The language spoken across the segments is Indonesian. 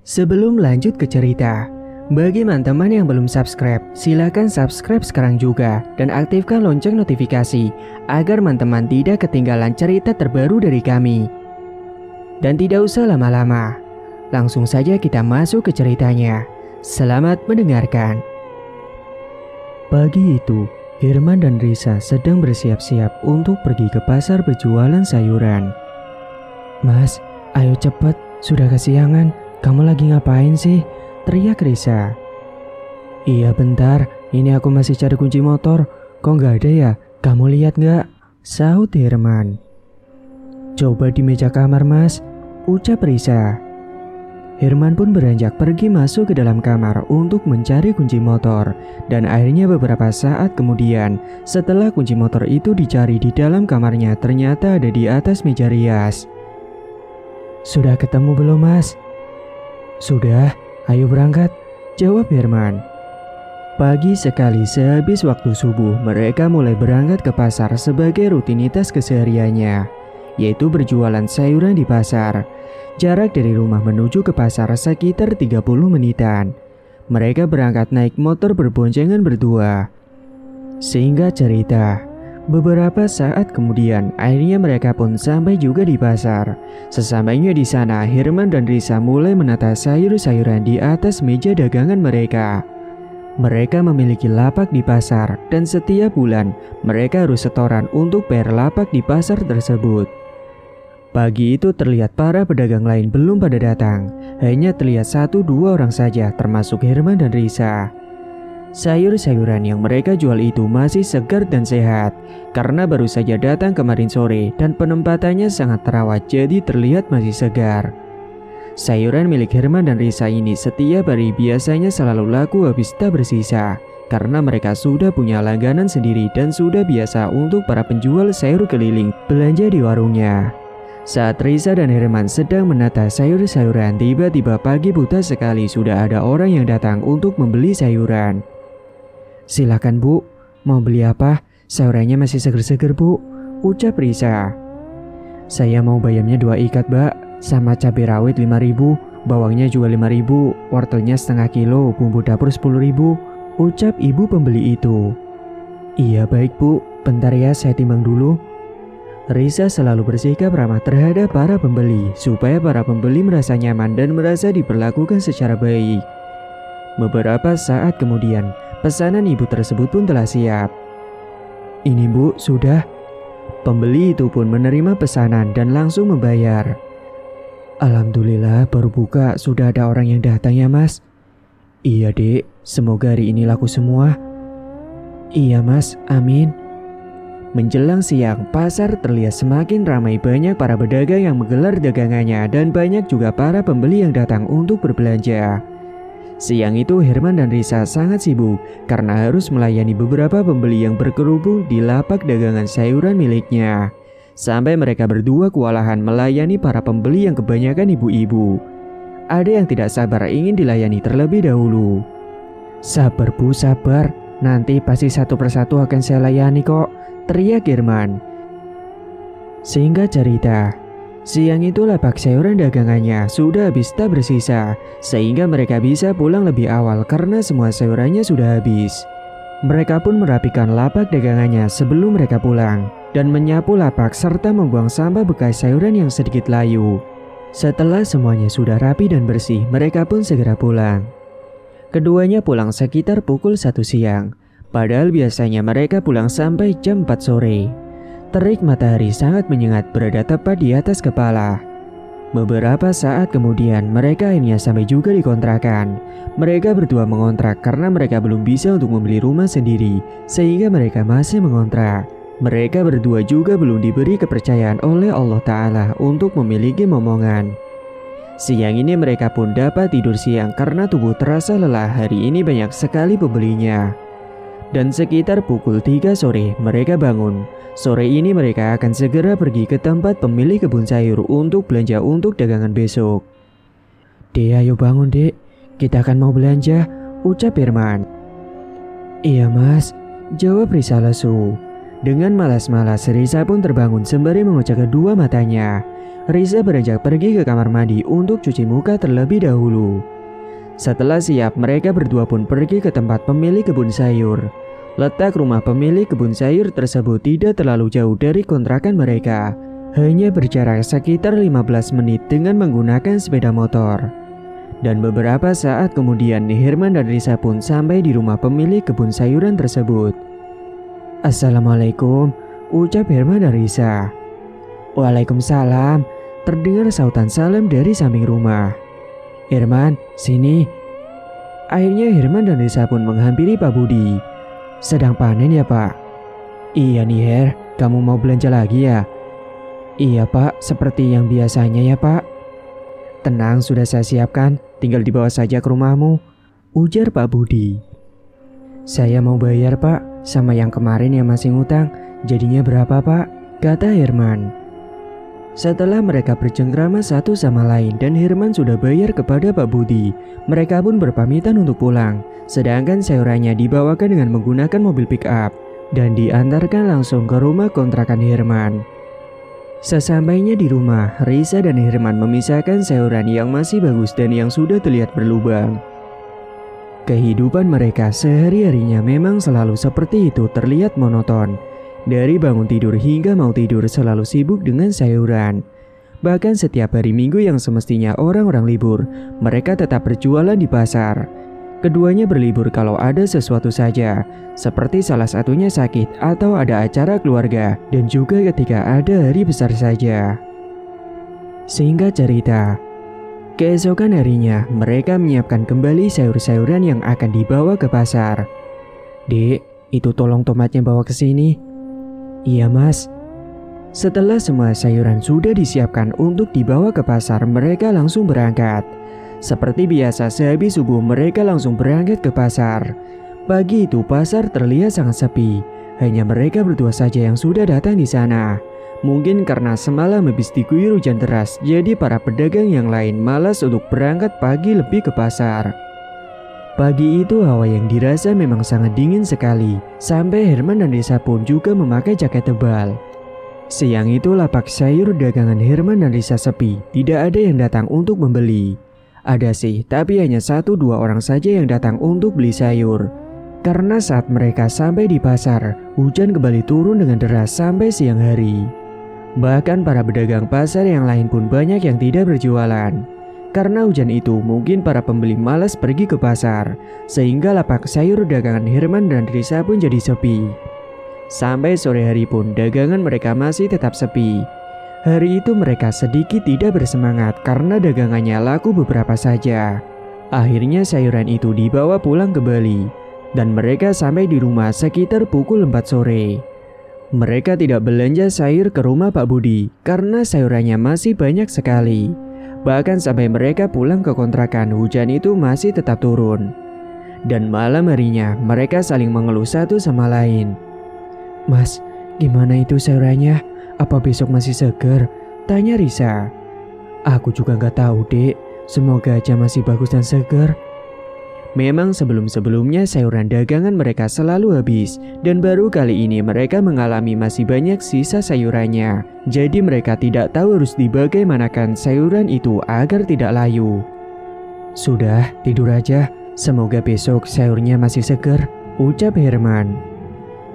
Sebelum lanjut ke cerita, bagi teman-teman yang belum subscribe, silakan subscribe sekarang juga dan aktifkan lonceng notifikasi agar teman-teman tidak ketinggalan cerita terbaru dari kami. Dan tidak usah lama-lama, langsung saja kita masuk ke ceritanya. Selamat mendengarkan. Pagi itu, Herman dan Risa sedang bersiap-siap untuk pergi ke pasar berjualan sayuran. "Mas, ayo cepet, sudah kesiangan. Kamu lagi ngapain sih?" teriak Risa. "Iya bentar, ini aku masih cari kunci motor. Kok nggak ada ya? Kamu lihat nggak?" sahut Herman. "Coba di meja kamar mas," ucap Risa. Herman pun beranjak pergi masuk ke dalam kamar untuk mencari kunci motor. Dan akhirnya beberapa saat kemudian, setelah kunci motor itu dicari di dalam kamarnya, ternyata ada di atas meja rias. "Sudah ketemu belum mas?" "Sudah, ayo berangkat," jawab Herman. Pagi sekali sehabis waktu subuh, mereka mulai berangkat ke pasar sebagai rutinitas kesehariannya, yaitu berjualan sayuran di pasar. Jarak dari rumah menuju ke pasar sekitar 30 menitan. Mereka berangkat naik motor berboncengan berdua. Singkat cerita, beberapa saat kemudian akhirnya mereka pun sampai juga di pasar. Sesampainya di sana, Herman dan Risa mulai menata sayur-sayuran di atas meja dagangan mereka. Mereka memiliki lapak di pasar dan setiap bulan mereka harus setoran untuk bayar lapak di pasar tersebut. Pagi itu terlihat para pedagang lain belum pada datang. Hanya terlihat 1-2 orang saja, termasuk Herman dan Risa. Sayur-sayuran yang mereka jual itu masih segar dan sehat karena baru saja datang kemarin sore dan penempatannya sangat terawat, jadi terlihat masih segar. Sayuran milik Herman dan Risa ini setiap hari biasanya selalu laku habis tak bersisa karena mereka sudah punya langganan sendiri dan sudah biasa untuk para penjual sayur keliling belanja di warungnya. Saat Risa dan Herman sedang menata sayur-sayuran, tiba-tiba pagi buta sekali sudah ada orang yang datang untuk membeli sayuran. "Silakan bu, mau beli apa? Sayurannya masih seger-seger bu," ucap Risa. "Saya mau bayamnya 2 ikat mbak, sama cabai rawit 5.000, bawangnya juga 5.000, wortelnya setengah kilo, bumbu dapur 10.000, ucap ibu pembeli itu. "Iya baik bu, bentar ya saya timbang dulu." Risa selalu bersikap ramah terhadap para pembeli supaya para pembeli merasa nyaman dan merasa diperlakukan secara baik. Beberapa saat kemudian, pesanan ibu tersebut pun telah siap. "Ini bu, sudah." Pembeli itu pun menerima pesanan dan langsung membayar. "Alhamdulillah baru buka sudah ada orang yang datang ya mas." "Iya dek, semoga hari ini laku semua." "Iya mas, amin." Menjelang siang, pasar terlihat semakin ramai, banyak para pedagang yang menggelar dagangannya dan banyak juga para pembeli yang datang untuk berbelanja. Siang itu Herman dan Risa sangat sibuk karena harus melayani beberapa pembeli yang berkerumun di lapak dagangan sayuran miliknya. Sampai mereka berdua kewalahan melayani para pembeli yang kebanyakan ibu-ibu. Ada yang tidak sabar ingin dilayani terlebih dahulu. "Sabar bu, sabar. Nanti pasti satu persatu akan saya layani kok," teriak Herman. Singkat cerita, siang itu lapak sayuran dagangannya sudah habis tak bersisa, sehingga mereka bisa pulang lebih awal karena semua sayurannya sudah habis. Mereka pun merapikan lapak dagangannya sebelum mereka pulang dan menyapu lapak serta membuang sampah bekas sayuran yang sedikit layu. Setelah semuanya sudah rapi dan bersih, mereka pun segera pulang. Keduanya pulang sekitar pukul 1 siang. Padahal biasanya mereka pulang sampai jam 4 sore. Terik matahari sangat menyengat berada tepat di atas kepala. Beberapa saat kemudian mereka akhirnya sampai juga di kontrakan. Mereka berdua mengontrak karena mereka belum bisa untuk membeli rumah sendiri, sehingga mereka masih mengontrak. Mereka berdua juga belum diberi kepercayaan oleh Allah Ta'ala untuk memiliki momongan. Siang ini mereka pun dapat tidur siang karena tubuh terasa lelah, hari ini banyak sekali pembelinya. Dan sekitar pukul 3 sore mereka bangun. Sore ini mereka akan segera pergi ke tempat pemilik kebun sayur untuk belanja untuk dagangan besok. "Dek, ayo bangun dek, kita akan mau belanja," ucap Herman. "Iya mas," jawab Risa lesu. Dengan malas-malas, Risa pun terbangun sembari mengocok kedua matanya. Risa beranjak pergi ke kamar mandi untuk cuci muka terlebih dahulu. Setelah siap, mereka berdua pun pergi ke tempat pemilik kebun sayur. Letak rumah pemilik kebun sayur tersebut tidak terlalu jauh dari kontrakan mereka. Hanya berjarak sekitar 15 menit dengan menggunakan sepeda motor. Dan beberapa saat kemudian Herman dan Risa pun sampai di rumah pemilik kebun sayuran tersebut. "Assalamualaikum," ucap Herman dan Risa. "Waalaikumsalam," terdengar sautan salam dari samping rumah. "Herman, sini." Akhirnya Herman dan Risa pun menghampiri Pak Budi. "Sedang panen ya Pak?" "Iya nih Her, kamu mau belanja lagi ya?" "Iya Pak, seperti yang biasanya ya Pak." "Tenang, sudah saya siapkan, tinggal dibawa saja ke rumahmu," ujar Pak Budi. "Saya mau bayar Pak, sama yang kemarin yang masih ngutang, jadinya berapa Pak?" kata Herman. Setelah mereka bercengkrama satu sama lain dan Herman sudah bayar kepada Pak Budi, mereka pun berpamitan untuk pulang. Sedangkan sayurannya dibawakan dengan menggunakan mobil pick up dan diantarkan langsung ke rumah kontrakan Herman. Sesampainya di rumah, Risa dan Herman memisahkan sayuran yang masih bagus dan yang sudah terlihat berlubang. Kehidupan mereka sehari-harinya memang selalu seperti itu, terlihat monoton. Dari bangun tidur hingga mau tidur selalu sibuk dengan sayuran. Bahkan setiap hari Minggu yang semestinya orang-orang libur, mereka tetap berjualan di pasar. Keduanya berlibur kalau ada sesuatu saja, seperti salah satunya sakit atau ada acara keluarga, dan juga ketika ada hari besar saja. Singkat cerita, keesokan harinya mereka menyiapkan kembali sayur-sayuran yang akan dibawa ke pasar. "Dek, itu tolong tomatnya bawa ke sini." "Iya Mas." Setelah semua sayuran sudah disiapkan untuk dibawa ke pasar, mereka langsung berangkat. Seperti biasa, sehabis subuh mereka langsung berangkat ke pasar. Pagi itu pasar terlihat sangat sepi. Hanya mereka berdua saja yang sudah datang di sana. Mungkin karena semalam habis diguyur hujan deras, jadi para pedagang yang lain malas untuk berangkat pagi lebih ke pasar. Pagi itu hawa yang dirasa memang sangat dingin sekali. Sampai Herman dan Risa pun juga memakai jaket tebal. Siang itu lapak sayur dagangan Herman dan Risa sepi. Tidak ada yang datang untuk membeli. Ada sih, tapi hanya 1-2 orang saja yang datang untuk beli sayur. Karena saat mereka sampai di pasar, hujan kembali turun dengan deras sampai siang hari. Bahkan para pedagang pasar yang lain pun banyak yang tidak berjualan. Karena hujan itu, mungkin para pembeli malas pergi ke pasar, sehingga lapak sayur dagangan Herman dan Risa pun jadi sepi. Sampai sore hari pun dagangan mereka masih tetap sepi. Hari itu mereka sedikit tidak bersemangat karena dagangannya laku beberapa saja. Akhirnya sayuran itu dibawa pulang kembali, dan mereka sampai di rumah sekitar pukul 4 sore. Mereka tidak belanja sayur ke rumah Pak Budi karena sayurannya masih banyak sekali. Bahkan sampai mereka pulang ke kontrakan, hujan itu masih tetap turun. Dan malam harinya mereka saling mengeluh satu sama lain. "Mas, gimana itu sayurannya? Apa besok masih segar?" tanya Risa. "Aku juga nggak tahu dek, semoga aja masih bagus dan segar." Memang sebelum-sebelumnya sayuran dagangan mereka selalu habis, dan baru kali ini mereka mengalami masih banyak sisa sayurannya. Jadi mereka tidak tahu harus dibagaimanakan sayuran itu agar tidak layu. "Sudah, tidur aja. Semoga besok sayurnya masih segar," ucap Herman.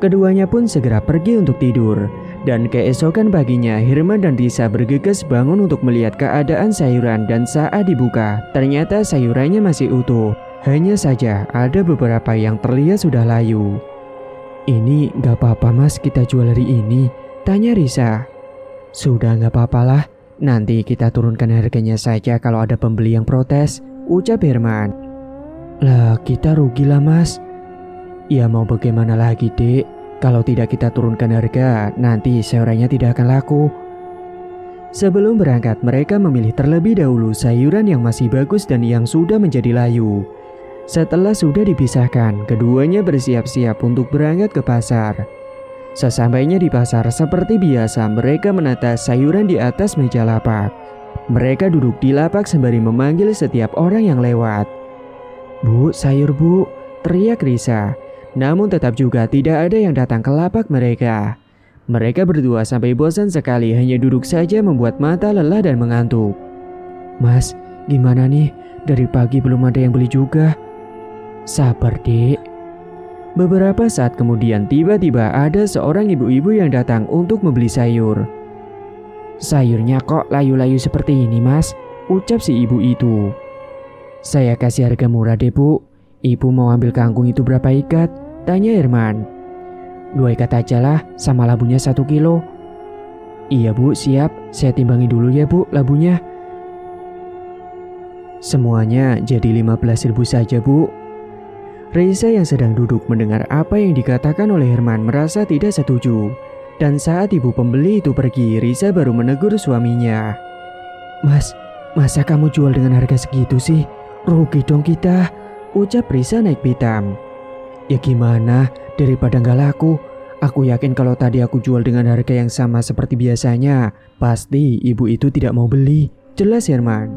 Keduanya pun segera pergi untuk tidur. Dan keesokan paginya Herman dan Risa bergegas bangun untuk melihat keadaan sayuran, dan saat dibuka ternyata sayurannya masih utuh. Hanya saja ada beberapa yang terlihat sudah layu. "Ini gak apa-apa mas kita jual hari ini?" tanya Risa. "Sudah gak apa-apalah, nanti kita turunkan harganya saja kalau ada pembeli yang protes," ucap Herman. "Lah kita rugilah mas." "Ya mau bagaimana lagi dek, kalau tidak kita turunkan harga nanti sayurannya tidak akan laku." Sebelum berangkat mereka memilih terlebih dahulu sayuran yang masih bagus dan yang sudah menjadi layu. Setelah sudah dipisahkan, keduanya bersiap-siap untuk berangkat ke pasar. Sesampainya di pasar seperti biasa mereka menata sayuran di atas meja lapak. Mereka duduk di lapak sembari memanggil setiap orang yang lewat. "Bu, sayur bu," teriak Risa. Namun tetap juga tidak ada yang datang ke lapak mereka. Mereka berdua sampai bosan sekali hanya duduk saja membuat mata lelah dan mengantuk. Mas, gimana nih? Dari pagi belum ada yang beli juga. Sabar, Dek. Beberapa saat kemudian tiba-tiba ada seorang ibu-ibu yang datang untuk membeli sayur. Sayurnya kok layu-layu seperti ini, Mas? Ucap si ibu itu. Saya kasih harga murah deh, Bu. Ibu mau ambil kangkung itu berapa ikat? Tanya Herman. 2 ikat aja lah, sama labunya 1 kilo. Iya Bu, siap. Saya timbangi dulu ya Bu, labunya. Semuanya jadi 15.000 saja Bu. Reisa yang sedang duduk mendengar apa yang dikatakan oleh Herman merasa tidak setuju. Dan saat ibu pembeli itu pergi, Reisa baru menegur suaminya. Mas, masa kamu jual dengan harga segitu sih? Rugi dong kita, ucap Reisa naik pitam. Ya gimana, daripada nggak laku. Aku yakin kalau tadi aku jual dengan harga yang sama seperti biasanya, pasti ibu itu tidak mau beli, jelas Herman.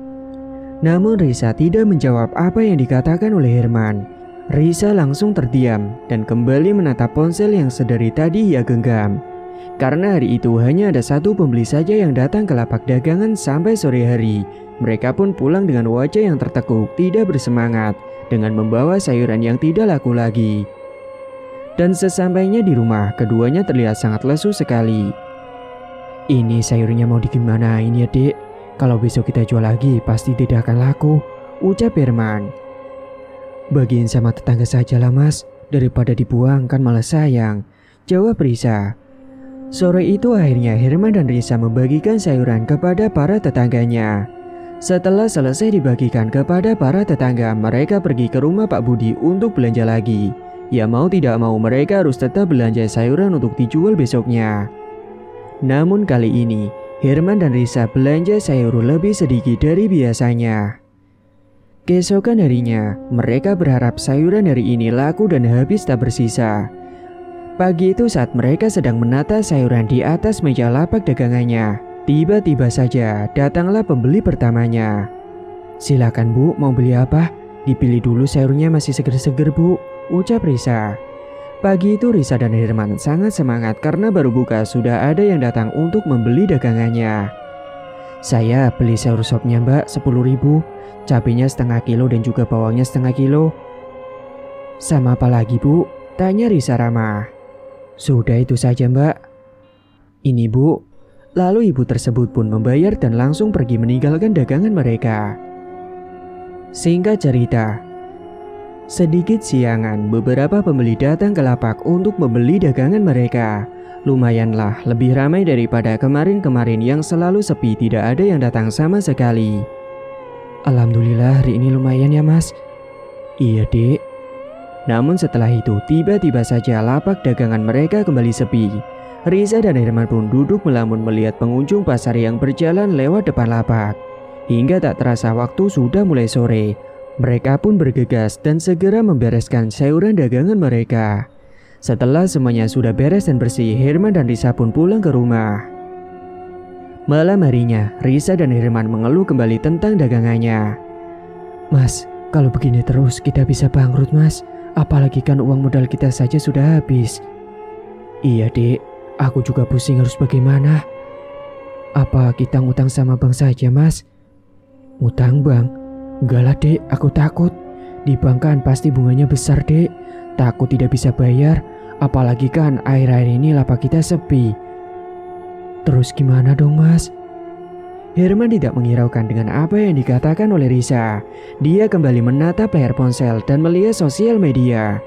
Namun Reisa tidak menjawab apa yang dikatakan oleh Herman. Reisa langsung terdiam dan kembali menatap ponsel yang sedari tadi ia genggam. Karena hari itu hanya ada satu pembeli saja yang datang ke lapak dagangan sampai sore hari. Mereka pun pulang dengan wajah yang tertekuk, tidak bersemangat, dengan membawa sayuran yang tidak laku lagi. Dan sesampainya di rumah, keduanya terlihat sangat lesu sekali. Ini sayurnya mau digimanain ya Dek? Kalau besok kita jual lagi pasti tidak akan laku, ucap Herman. Bagiin sama tetangga saja lah Mas, daripada dibuang kan malah sayang, jawab Reisa. Sore itu akhirnya Herman dan Reisa membagikan sayuran kepada para tetangganya. Setelah selesai dibagikan kepada para tetangga, mereka pergi ke rumah Pak Budi untuk belanja lagi. Ya mau tidak mau mereka harus tetap belanja sayuran untuk dijual besoknya. Namun kali ini, Herman dan Reisa belanja sayur lebih sedikit dari biasanya. Keesokan harinya, mereka berharap sayuran hari ini laku dan habis tak bersisa. Pagi itu saat mereka sedang menata sayuran di atas meja lapak dagangannya, tiba-tiba saja datanglah pembeli pertamanya. Silakan Bu, mau beli apa? Dipilih dulu sayurnya masih seger-seger Bu, ucap Reisa. Pagi itu Reisa dan Herman sangat semangat karena baru buka sudah ada yang datang untuk membeli dagangannya. Saya beli sayur sopnya Mbak 10.000, cabenya setengah kilo dan juga bawangnya setengah kilo. Sama apa lagi Bu? Tanya Reisa ramah. Sudah itu saja Mbak. Ini Bu. Lalu ibu tersebut pun membayar dan langsung pergi meninggalkan dagangan mereka. Singkat cerita, sedikit siangan beberapa pembeli datang ke lapak untuk membeli dagangan mereka. Lumayanlah lebih ramai daripada kemarin-kemarin yang selalu sepi, tidak ada yang datang sama sekali. Alhamdulillah hari ini lumayan ya Mas. Iya Dek. Namun setelah itu tiba-tiba saja lapak dagangan mereka kembali sepi. Reisa dan Herman pun duduk melamun melihat pengunjung pasar yang berjalan lewat depan lapak. Hingga tak terasa waktu sudah mulai sore. Mereka pun bergegas dan segera membereskan sayuran dagangan mereka. Setelah semuanya sudah beres dan bersih, Herman dan Reisa pun pulang ke rumah. Malam harinya, Reisa dan Herman mengeluh kembali tentang dagangannya. Mas, kalau begini terus kita bisa bangkrut Mas. Apalagi kan uang modal kita saja sudah habis. Iya Dek, aku juga pusing harus bagaimana. Apa kita ngutang sama bank saja Mas? Ngutang bank? Enggak lah Dek, aku takut. Di bank kan pasti bunganya besar Dek. Takut tidak bisa bayar. Apalagi kan akhir-akhir ini lapak kita sepi. Terus gimana dong Mas? Herman tidak menghiraukan dengan apa yang dikatakan oleh Reisa. Dia kembali menatap layar ponsel dan melihat sosial media.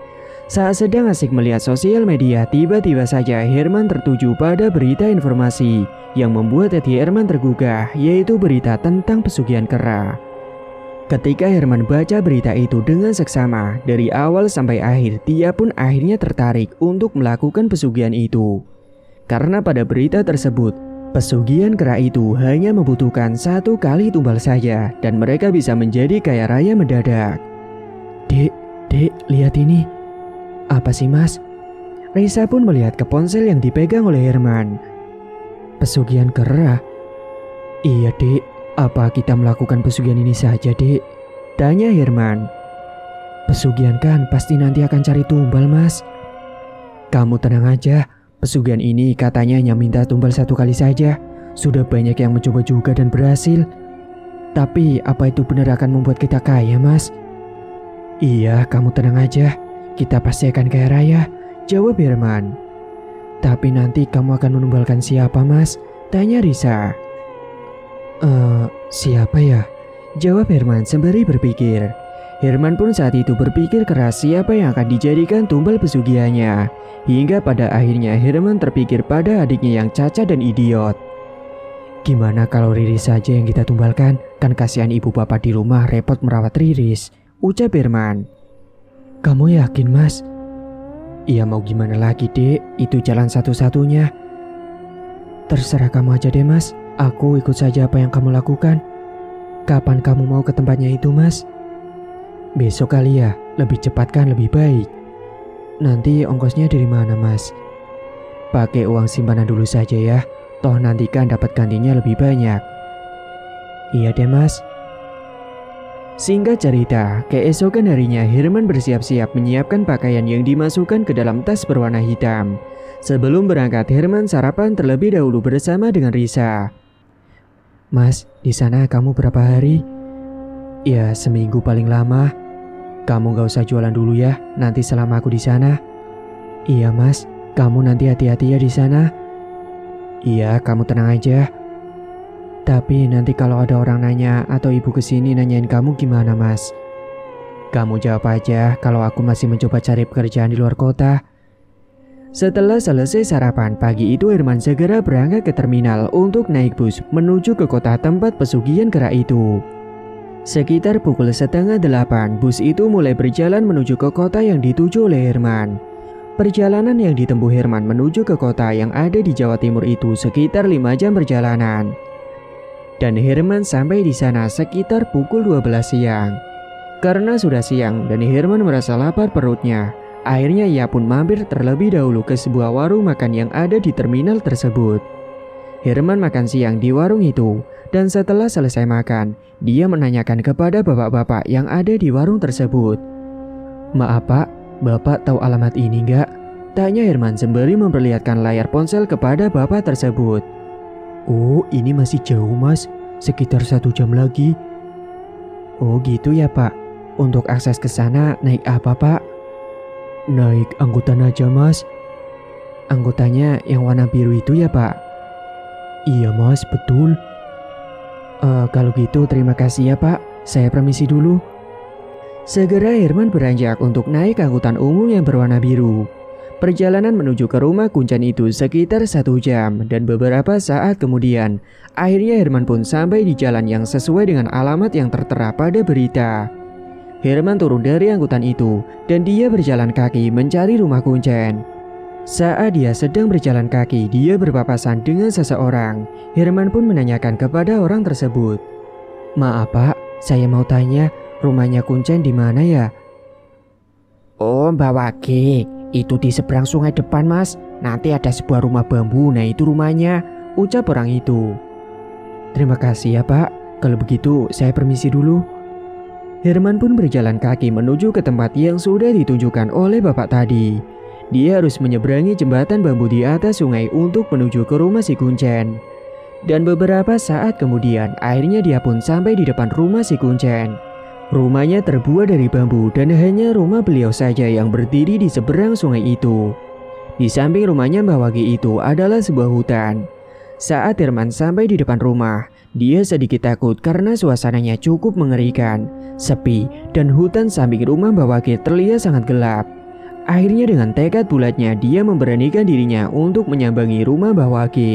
Saat sedang asik melihat sosial media, tiba-tiba saja Herman tertuju pada berita informasi yang membuat hati Herman tergugah, yaitu berita tentang pesugihan kera. Ketika Herman baca berita itu dengan seksama, dari awal sampai akhir, dia pun akhirnya tertarik untuk melakukan pesugihan itu. Karena pada berita tersebut, pesugihan kera itu hanya membutuhkan 1 kali tumbal saja dan mereka bisa menjadi kaya raya mendadak. Dek, lihat ini. Apa sih Mas? Reisa pun melihat ke ponsel yang dipegang oleh Herman. Pesugihan kera? Iya Dek, apa kita melakukan pesugihan ini saja Dek? Tanya Herman. Pesugihan kan pasti nanti akan cari tumbal Mas. Kamu tenang aja, Pesugihan ini katanya hanya minta tumbal 1 kali saja. Sudah banyak yang mencoba juga dan berhasil. Tapi apa itu benar akan membuat kita kaya, Mas? Iya, kamu tenang aja. Kita pasti akan kaya raya, jawab Herman. Tapi nanti kamu akan menumbalkan siapa, Mas? Tanya Risa. Siapa ya? Jawab Herman sembari berpikir. Herman pun saat itu berpikir keras siapa yang akan dijadikan tumbal pesugihannya. Hingga pada akhirnya Herman terpikir pada adiknya yang cacat dan idiot. Gimana kalau Riris saja yang kita tumbalkan? Kan kasihan ibu bapak di rumah repot merawat Riris, ucap Herman. Kamu yakin, Mas? Iya, mau gimana lagi, Dek? Itu jalan satu-satunya. Terserah kamu aja deh, Mas. Aku ikut saja apa yang kamu lakukan. Kapan kamu mau ke tempatnya itu, Mas? Besok kali ya, lebih cepat kan lebih baik. Nanti ongkosnya dari mana, Mas? Pakai uang simpanan dulu saja ya. Toh nanti kan dapat gantinya lebih banyak. Iya deh, Mas. Singkat cerita, keesokan harinya Herman bersiap-siap menyiapkan pakaian yang dimasukkan ke dalam tas berwarna hitam. Sebelum berangkat, Herman sarapan terlebih dahulu bersama dengan Risa. Mas, di sana kamu berapa hari? Ya, seminggu paling lama. Kamu gak usah jualan dulu ya, nanti selama aku di sana. Iya, Mas. Kamu nanti hati-hati ya di sana. Iya, kamu tenang aja. Tapi nanti kalau ada orang nanya atau ibu kesini nanyain kamu gimana, Mas? Kamu jawab aja kalau aku masih mencoba cari pekerjaan di luar kota. Setelah selesai sarapan pagi itu, Herman segera berangkat ke terminal untuk naik bus menuju ke kota tempat pesugihan kera itu. Sekitar pukul 7:30, bus itu mulai berjalan menuju ke kota yang dituju oleh Herman. Perjalanan yang ditempuh Herman menuju ke kota yang ada di Jawa Timur itu sekitar 5 jam perjalanan. Dan Herman sampai di sana sekitar pukul 12 siang. Karena sudah siang dan Herman merasa lapar perutnya, akhirnya ia pun mampir terlebih dahulu ke sebuah warung makan yang ada di terminal tersebut. Herman makan siang di warung itu, dan setelah selesai makan, dia menanyakan kepada bapak-bapak yang ada di warung tersebut. Maaf Pak, Bapak tahu alamat ini enggak? Tanya Herman sembari memperlihatkan layar ponsel kepada bapak tersebut. Oh, ini masih jauh, Mas. Sekitar 1 jam lagi. Oh, gitu ya, Pak. Untuk akses ke sana naik apa, Pak? Naik angkutan aja, Mas. Angkutannya yang warna biru itu ya, Pak? Iya, Mas, betul. Kalau gitu terima kasih ya, Pak. Saya permisi dulu. Segera Herman beranjak untuk naik angkutan umum yang berwarna biru. Perjalanan menuju ke rumah kuncen itu sekitar 1 jam dan beberapa saat kemudian, akhirnya Herman pun sampai di jalan yang sesuai dengan alamat yang tertera pada berita. Herman turun dari angkutan itu dan dia berjalan kaki mencari rumah kuncen. Saat dia sedang berjalan kaki, dia berpapasan dengan seseorang. Herman pun menanyakan kepada orang tersebut. Maaf Pak, saya mau tanya, rumahnya kuncen di mana ya? Oh, Mbak Wage. Itu di seberang sungai depan, Mas. Nanti ada sebuah rumah bambu, nah itu rumahnya, ucap orang itu. Terima kasih ya Pak, kalau begitu saya permisi dulu. Herman pun berjalan kaki menuju ke tempat yang sudah ditunjukkan oleh bapak tadi. Dia harus menyeberangi jembatan bambu di atas sungai untuk menuju ke rumah si kuncen. Dan beberapa saat kemudian, akhirnya dia pun sampai di depan rumah si kuncen. Rumahnya terbuat dari bambu dan hanya rumah beliau saja yang berdiri di seberang sungai itu. Di samping rumahnya Mbak Wage itu adalah sebuah hutan. Saat Herman sampai di depan rumah, dia sedikit takut karena suasananya cukup mengerikan, sepi, dan hutan samping rumah Mbak Wage terlihat sangat gelap. Akhirnya dengan tekad bulatnya dia memberanikan dirinya untuk menyambangi rumah Mbak Wage.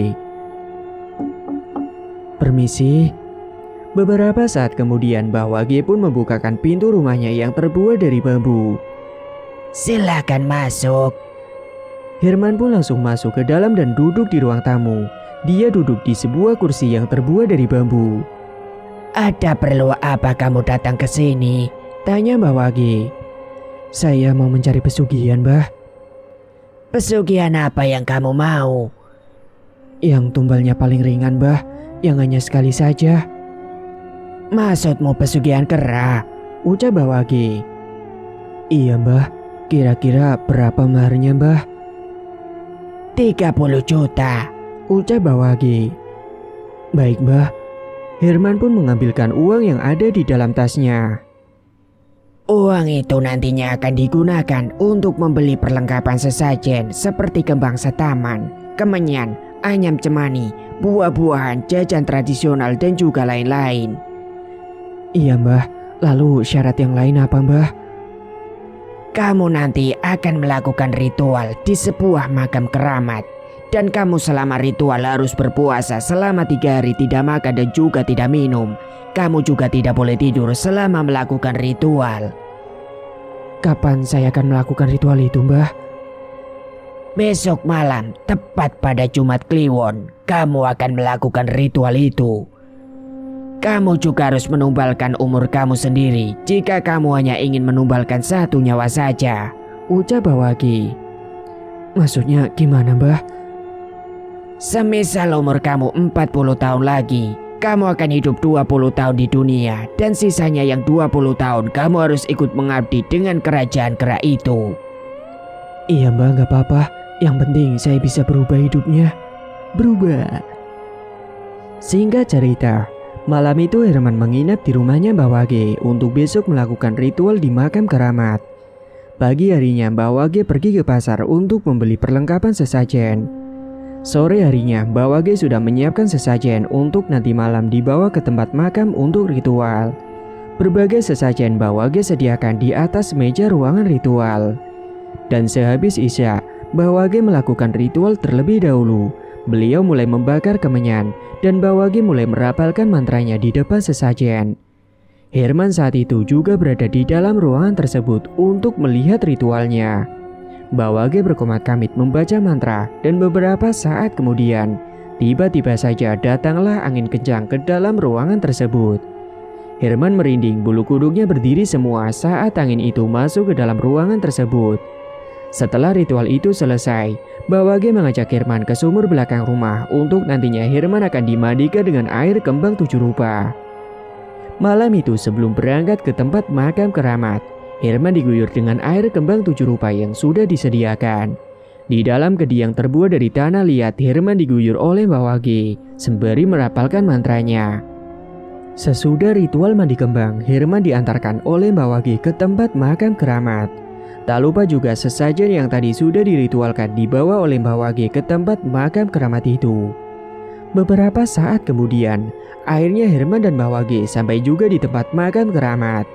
Permisi. Beberapa saat kemudian Mbah Wage pun membukakan pintu rumahnya yang terbuat dari bambu. Silakan masuk. Herman pun langsung masuk ke dalam dan duduk di ruang tamu. Dia duduk di sebuah kursi yang terbuat dari bambu. Ada perlu apa kamu datang ke sini? Tanya Mbah Wage. Saya mau mencari pesugihan, Mbah. Pesugihan apa yang kamu mau? Yang tumbalnya paling ringan, Mbah. Yang hanya sekali saja. Maksudmu pesugihan kera? Ucap Mbah Wage. Iya Mbah, kira-kira berapa maharnya Mbah? 30 juta, ucap Bawage. Baik Mbah. Herman pun mengambilkan uang yang ada di dalam tasnya. Uang itu nantinya akan digunakan untuk membeli perlengkapan sesajen seperti kembang setaman, kemenyan, anyam cemani, buah-buahan, jajan tradisional dan juga lain-lain. Iya Mbah, lalu syarat yang lain apa Mbah? Kamu nanti akan melakukan ritual di sebuah makam keramat. Dan kamu selama ritual harus berpuasa selama 3 hari tidak makan dan juga tidak minum. Kamu juga tidak boleh tidur selama melakukan ritual. Kapan saya akan melakukan ritual itu Mbah? Besok malam, tepat pada Jumat Kliwon, kamu akan melakukan ritual itu. Kamu juga harus menumbalkan umur kamu sendiri jika kamu hanya ingin menumbalkan 1 nyawa saja, ucap Bawage. Maksudnya gimana Mbah? Semisal umur kamu 40 tahun lagi, kamu akan hidup 20 tahun di dunia dan sisanya yang 20 tahun kamu harus ikut mengabdi dengan kerajaan kera itu. Iya Mbah, gak apa-apa. Yang penting saya bisa berubah hidupnya. Berubah. Singkat cerita, malam itu Herman menginap di rumahnya Bawage untuk besok melakukan ritual di makam keramat. Pagi harinya Bawage pergi ke pasar untuk membeli perlengkapan sesajen. Sore harinya Bawage sudah menyiapkan sesajen untuk nanti malam dibawa ke tempat makam untuk ritual. Berbagai sesajen Bawage sediakan di atas meja ruangan ritual. Dan sehabis Isya, Bawage melakukan ritual terlebih dahulu. Beliau mulai membakar kemenyan dan Bawage mulai merapalkan mantranya di depan sesajen. Herman saat itu juga berada di dalam ruangan tersebut untuk melihat ritualnya. Bawage berkomat kamit membaca mantra dan beberapa saat kemudian, tiba-tiba saja datanglah angin kencang ke dalam ruangan tersebut. Herman merinding, bulu kuduknya berdiri semua saat angin itu masuk ke dalam ruangan tersebut. Setelah ritual itu selesai, Bawage mengajak Herman ke sumur belakang rumah untuk nantinya Herman akan dimandikan dengan air kembang 7 rupa. Malam itu sebelum berangkat ke tempat makam keramat, Herman diguyur dengan air kembang 7 rupa yang sudah disediakan. Di dalam kedi yang terbuat dari tanah liat, Herman diguyur oleh Bawage sembari merapalkan mantranya. Sesudah ritual mandi kembang, Herman diantarkan oleh Bawage ke tempat makam keramat. Tak lupa juga sesajen yang tadi sudah diritualkan dibawa oleh Bawage ke tempat makam keramat itu. Beberapa saat kemudian, akhirnya Herman dan Bawage sampai juga di tempat makam keramat.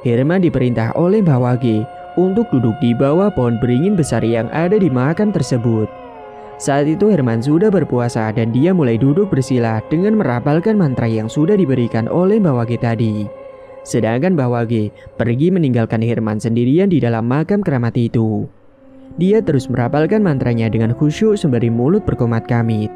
Herman diperintah oleh Bawage untuk duduk di bawah pohon beringin besar yang ada di makam tersebut. Saat itu Herman sudah berpuasa dan dia mulai duduk bersila dengan merapalkan mantra yang sudah diberikan oleh Bawage tadi. Sedangkan Bawage pergi meninggalkan Herman sendirian di dalam makam keramat itu. Dia terus merapalkan mantranya dengan khusyuk sembari mulut berkomat kamit.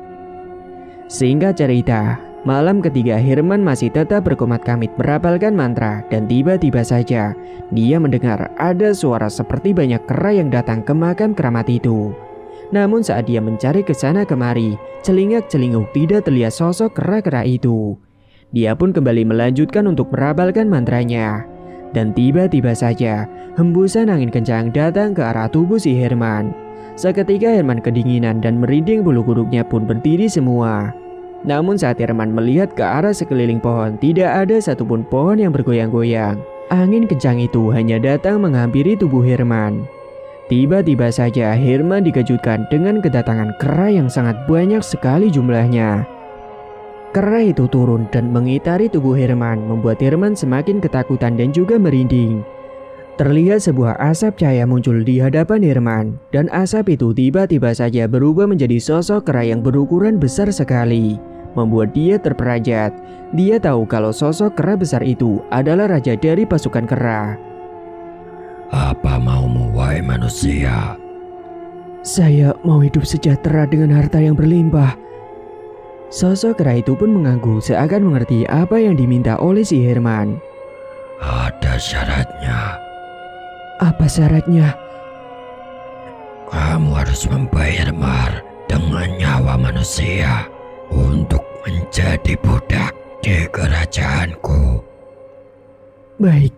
Singkat cerita, malam ketiga Herman masih tetap berkomat kamit merapalkan mantra dan tiba-tiba saja dia mendengar ada suara seperti banyak kera yang datang ke makam keramat itu. Namun saat dia mencari ke sana kemari, celingak-celinguk tidak terlihat sosok kera-kera itu. Dia pun kembali melanjutkan untuk merapalkan mantranya. Dan tiba-tiba saja hembusan angin kencang datang ke arah tubuh si Herman. Seketika Herman kedinginan dan merinding, bulu kuduknya pun berdiri semua. Namun saat Herman melihat ke arah sekeliling pohon, tidak ada satupun pohon yang bergoyang-goyang. Angin kencang itu hanya datang menghampiri tubuh Herman. Tiba-tiba saja Herman dikejutkan dengan kedatangan kera yang sangat banyak sekali jumlahnya. Kera itu turun dan mengitari tubuh Herman, membuat Herman semakin ketakutan dan juga merinding. Terlihat sebuah asap cahaya muncul di hadapan Herman, dan asap itu tiba-tiba saja berubah menjadi sosok kera yang berukuran besar sekali, membuat dia terperanjat. Dia tahu kalau sosok kera besar itu adalah raja dari pasukan kera. Apa maumu, wahai manusia? Saya mau hidup sejahtera dengan harta yang berlimpah. Sosok kera itu pun mengangguk seakan mengerti apa yang diminta oleh si Herman. Ada syaratnya. Apa syaratnya? Kamu harus membayar mahar dengan nyawa manusia untuk menjadi budak di kerajaanku. Baik.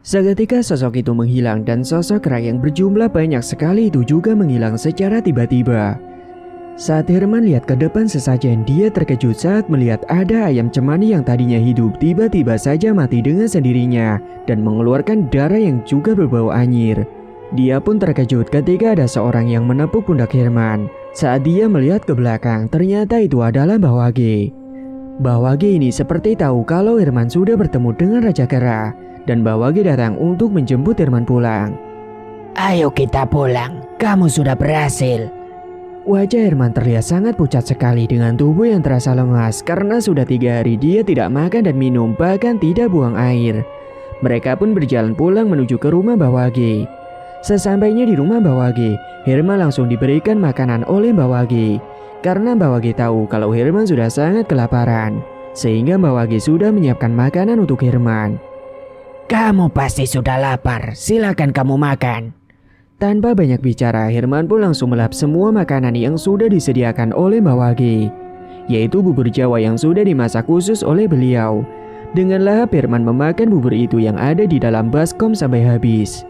Seketika sosok itu menghilang dan sosok kera yang berjumlah banyak sekali itu juga menghilang secara tiba-tiba. Saat Herman lihat ke depan sesajen, dia terkejut saat melihat ada ayam cemani yang tadinya hidup tiba-tiba saja mati dengan sendirinya dan mengeluarkan darah yang juga berbau anyir. Dia pun terkejut ketika ada seorang yang menepuk pundak Herman. Saat dia melihat ke belakang, ternyata itu adalah Mbah Wage. Mbah Wage ini seperti tahu kalau Herman sudah bertemu dengan Raja Kera dan Mbah Wage datang untuk menjemput Herman pulang. Ayo kita pulang, kamu sudah berhasil. Wajah Herman terlihat sangat pucat sekali dengan tubuh yang terasa lemas karena sudah 3 hari dia tidak makan dan minum, bahkan tidak buang air. Mereka pun berjalan pulang menuju ke rumah Mbah Wage. Sesampainya di rumah Mbah Wage, Herman langsung diberikan makanan oleh Mbah Wage. Karena Mbah Wage tahu kalau Herman sudah sangat kelaparan, sehingga Mbah Wage sudah menyiapkan makanan untuk Herman. Kamu pasti sudah lapar, silakan kamu makan. Tanpa banyak bicara, Herman pun langsung melap semua makanan yang sudah disediakan oleh Mbah Wage, yaitu bubur Jawa yang sudah dimasak khusus oleh beliau. Dengan lahap Herman memakan bubur itu yang ada di dalam baskom sampai habis.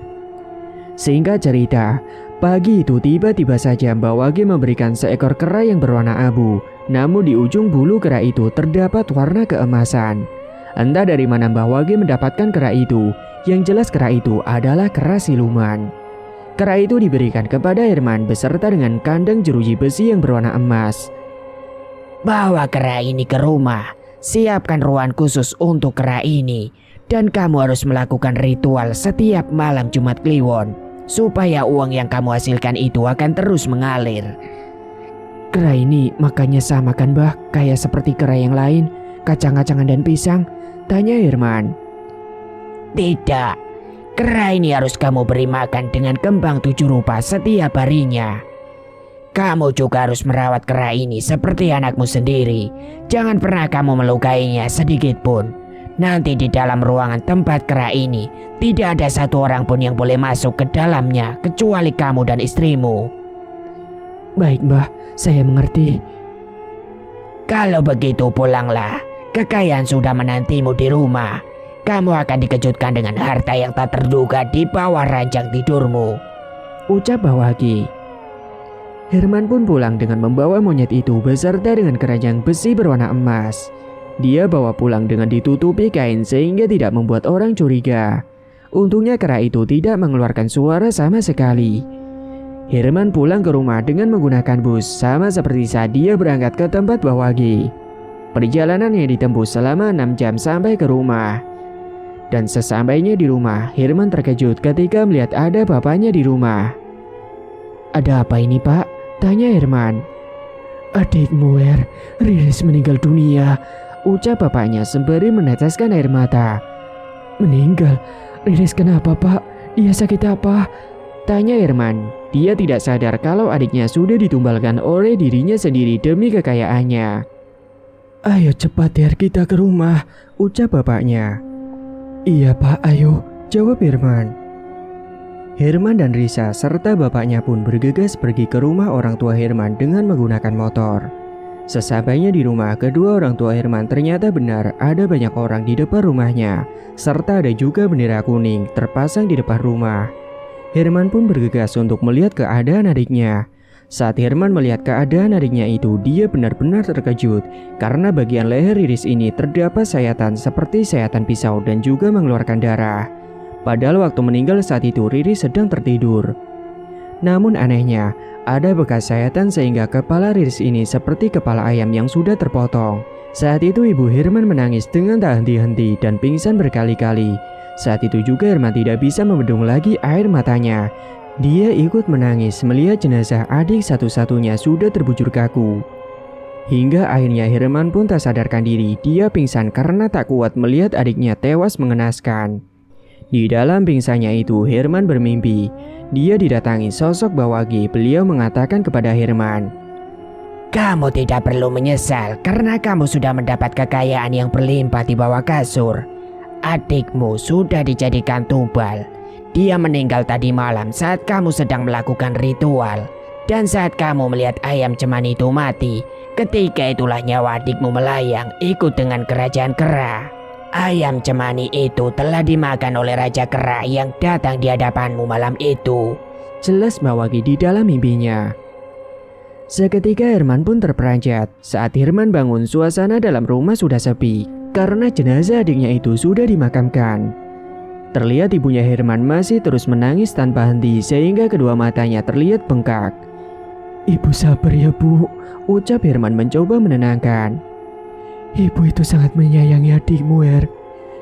Singkat cerita, pagi itu tiba-tiba saja Mbah Wage memberikan seekor kera yang berwarna abu, namun di ujung bulu kera itu terdapat warna keemasan. Entah dari mana Mbah Wage mendapatkan kera itu, yang jelas kera itu adalah kera siluman. Kera itu diberikan kepada Herman beserta dengan kandang jeruji besi yang berwarna emas. Bawa kera ini ke rumah, siapkan ruangan khusus untuk kera ini, dan kamu harus melakukan ritual setiap malam Jumat Kliwon, supaya uang yang kamu hasilkan itu akan terus mengalir. Kera ini makannya sama kan Mbah, kayak seperti kera yang lain, kacang-kacangan dan pisang? Tanya Herman. Tidak. Kera ini harus kamu beri makan dengan kembang 7 rupa setiap harinya. Kamu juga harus merawat kera ini seperti anakmu sendiri. Jangan pernah kamu melukainya sedikit pun. Nanti di dalam ruangan tempat kera ini, tidak ada satu orang pun yang boleh masuk ke dalamnya kecuali kamu dan istrimu. Baik Mbah, saya mengerti. Kalau begitu pulanglah. Kekayaan sudah menantimu di rumah. Kamu akan dikejutkan dengan harta yang tak terduga di bawah ranjang tidurmu, ucap Mbah Wage. Herman pun pulang dengan membawa monyet itu beserta dengan keranjang besi berwarna emas. Dia bawa pulang dengan ditutupi kain sehingga tidak membuat orang curiga. Untungnya kera itu tidak mengeluarkan suara sama sekali. Herman pulang ke rumah dengan menggunakan bus sama seperti saat dia berangkat ke tempat Mbah Wage. Perjalanannya ditempuh selama 6 jam sampai ke rumah. Dan sesampainya di rumah, Herman terkejut ketika melihat ada bapaknya di rumah. Ada apa ini Pak? Tanya Herman. Adikmu Riris meninggal dunia, ucap bapaknya sembari meneteskan air mata. Meninggal? Riris kenapa Pak? Dia sakit apa? Tanya Herman. Dia tidak sadar kalau adiknya sudah ditumbalkan oleh dirinya sendiri demi kekayaannya. Ayo cepat kita ke rumah, ucap bapaknya. Iya Pak, ayo, jawab Herman. Herman dan Risa serta bapaknya pun bergegas pergi ke rumah orang tua Herman dengan menggunakan motor. Sesampainya di rumah, kedua orang tua Herman ternyata benar ada banyak orang di depan rumahnya, serta ada juga bendera kuning terpasang di depan rumah. Herman pun bergegas untuk melihat keadaan adiknya. Saat Herman melihat keadaan adiknya itu, dia benar-benar terkejut karena bagian leher Riris ini terdapat sayatan seperti sayatan pisau dan juga mengeluarkan darah. Padahal waktu meninggal saat itu Riris sedang tertidur. Namun anehnya, ada bekas sayatan sehingga kepala Riris ini seperti kepala ayam yang sudah terpotong. Saat itu ibu Herman menangis dengan tak henti-henti dan pingsan berkali-kali. Saat itu juga Herman tidak bisa membendung lagi air matanya. Dia ikut menangis melihat jenazah adik satu-satunya sudah terbujur kaku. Hingga akhirnya Herman pun tak sadarkan diri, dia pingsan karena tak kuat melihat adiknya tewas mengenaskan. Di dalam pingsannya itu Herman bermimpi, dia didatangi sosok Mbah Wage. Beliau mengatakan kepada Herman, kamu tidak perlu menyesal karena kamu sudah mendapat kekayaan yang berlimpah di bawah kasur. Adikmu sudah dijadikan tumbal. Dia meninggal tadi malam saat kamu sedang melakukan ritual. Dan saat kamu melihat ayam cemani itu mati, ketika itulah nyawa adikmu melayang ikut dengan kerajaan kera. Ayam cemani itu telah dimakan oleh Raja Kera yang datang di hadapanmu malam itu. Jelas Mawaki di dalam mimpinya. Seketika Herman pun terperanjat. Saat Herman bangun, suasana dalam rumah sudah sepi karena jenazah adiknya itu sudah dimakamkan. Terlihat ibunya Herman masih terus menangis tanpa henti sehingga kedua matanya terlihat bengkak. "Ibu sabar ya Bu," ucap Herman mencoba menenangkan. "Ibu itu sangat menyayangi adikmu, Her.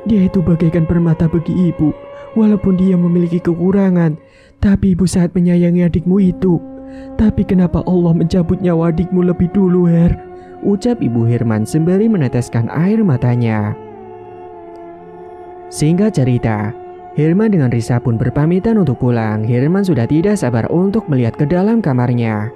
Dia itu bagaikan permata bagi ibu. Walaupun dia memiliki kekurangan, tapi ibu sangat menyayangi adikmu itu. Tapi kenapa Allah mencabut nyawa adikmu lebih dulu, Her?" ucap ibu Herman sembari meneteskan air matanya. Singkat cerita, Herman dengan Risa pun berpamitan untuk pulang. Herman sudah tidak sabar untuk melihat ke dalam kamarnya.